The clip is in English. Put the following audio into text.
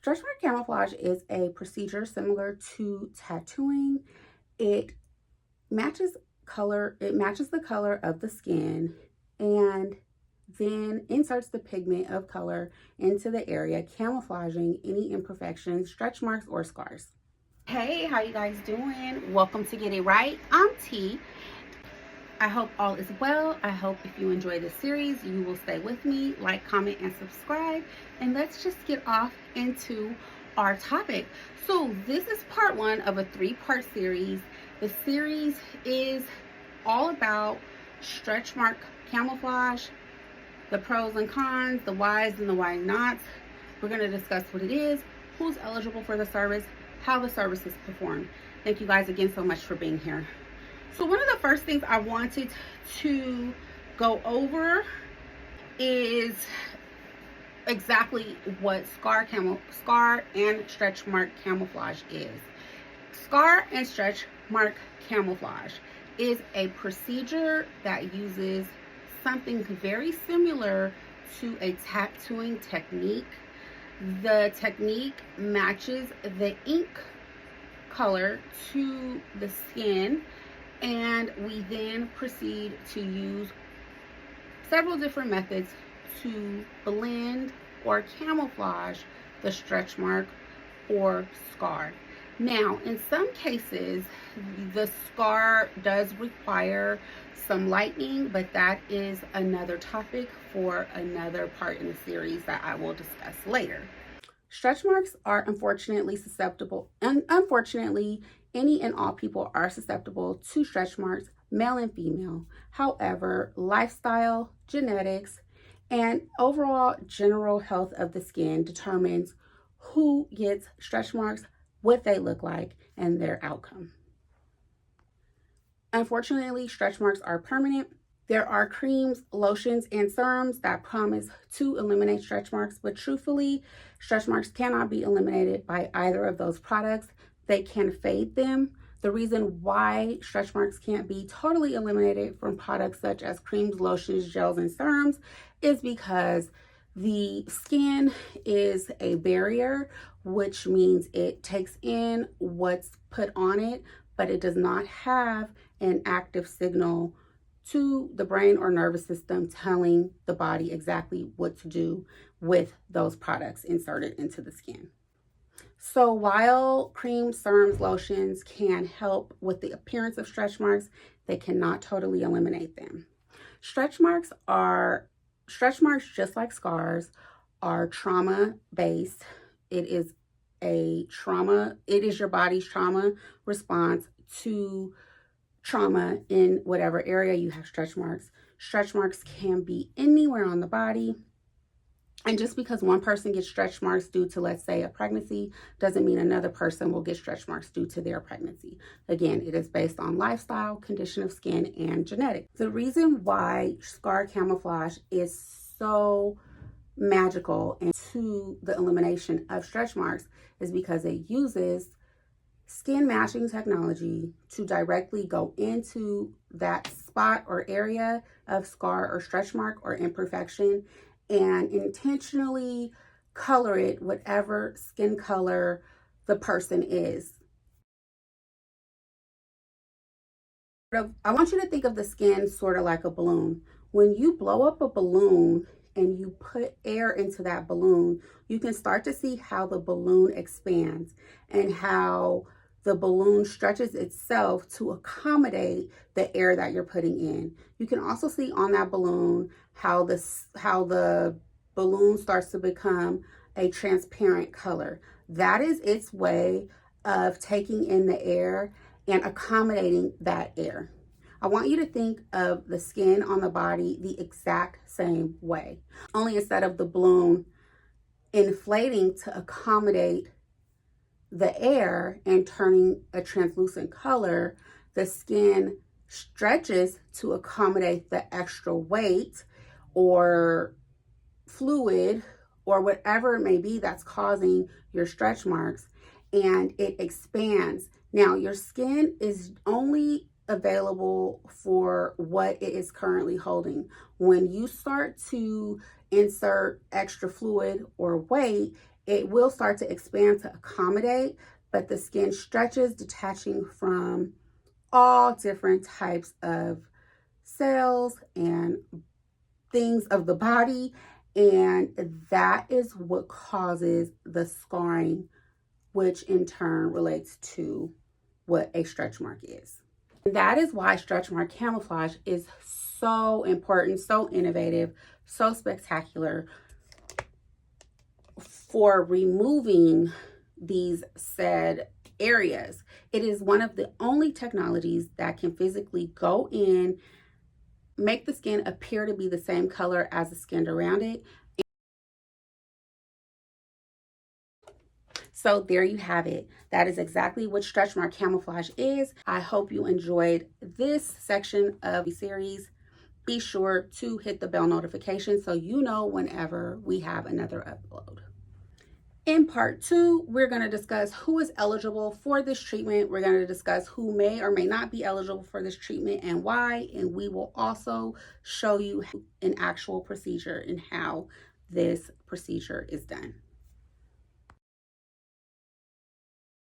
Stretch mark camouflage is a procedure similar to tattooing. It matches the color of the skin and then inserts the pigment of color into the area, camouflaging any imperfections, stretch marks, or scars. Hey, how you guys doing? Welcome to Get It Right. I'm T. I hope all is well. I hope if you enjoy this series, you will stay with me, like, comment, and subscribe. And let's just get off into our topic. So this is part one of a 3-part series. The series is all about stretch mark camouflage, the pros and cons, the whys and the why nots. We're going to discuss what it is, who's eligible for the service, how the service is performed. Thank you guys again so much for being here. So one of the first things I wanted to go over is exactly what scar and stretch mark camouflage is. Scar and stretch mark camouflage is a procedure that uses something very similar to a tattooing technique. The technique matches the ink color to the skin, and we then proceed to use several different methods to blend or camouflage the stretch mark or scar. Now, in some cases, the scar does require some lightening, but that is another topic for another part in the series that I will discuss later. Stretch marks are unfortunately susceptible, and unfortunately, any and all people are susceptible to stretch marks, male and female. However, lifestyle, genetics, and overall general health of the skin determines who gets stretch marks, what they look like, and their outcome. Unfortunately, stretch marks are permanent. There are creams, lotions, and serums that promise to eliminate stretch marks, but truthfully, stretch marks cannot be eliminated by either of those products. They can fade them. The reason why stretch marks can't be totally eliminated from products such as creams, lotions, gels, and serums is because the skin is a barrier, which means it takes in what's put on it, but it does not have an active signal to the brain or nervous system telling the body exactly what to do with those products inserted into the skin. So while creams, serums, lotions can help with the appearance of stretch marks, they cannot totally eliminate them. Stretch marks, just like scars, are trauma-based. It is your body's trauma response to trauma in whatever area you have stretch marks. Stretch marks can be anywhere on the body. And just because one person gets stretch marks due to, let's say, a pregnancy, doesn't mean another person will get stretch marks due to their pregnancy. Again, it is based on lifestyle, condition of skin, and genetics. The reason why scar camouflage is so magical and to the elimination of stretch marks is because it uses skin matching technology to directly go into that spot or area of scar or stretch mark or imperfection and intentionally color it whatever skin color the person is. I want you to think of the skin sort of like a balloon. When you blow up a balloon and you put air into that balloon, you can start to see how the balloon expands and how the balloon stretches itself to accommodate the air that you're putting in. You can also see on that balloon how the balloon starts to become a transparent color. That is its way of taking in the air and accommodating that air. I want you to think of the skin on the body the exact same way, only instead of the balloon inflating to accommodate the air and turning a translucent color, the skin stretches to accommodate the extra weight or fluid or whatever it may be that's causing your stretch marks, and it expands. Now, your skin is only available for what it is currently holding. When you start to insert extra fluid or weight, it will start to expand to accommodate, but the skin stretches, detaching from all different types of cells and things of the body, and that is what causes the scarring, which in turn relates to what a stretch mark is. And that is why stretch mark camouflage is so important, so innovative, so spectacular for removing these said areas. It is one of the only technologies that can physically go in, make the skin appear to be the same color as the skin around it. So there you have it. That is exactly what stretch mark camouflage is. I hope you enjoyed this section of the series. Be sure to hit the bell notification so you know whenever we have another upload. In part 2, we're going to discuss who is eligible for this treatment. We're going to discuss who may or may not be eligible for this treatment and why. And we will also show you an actual procedure and how this procedure is done.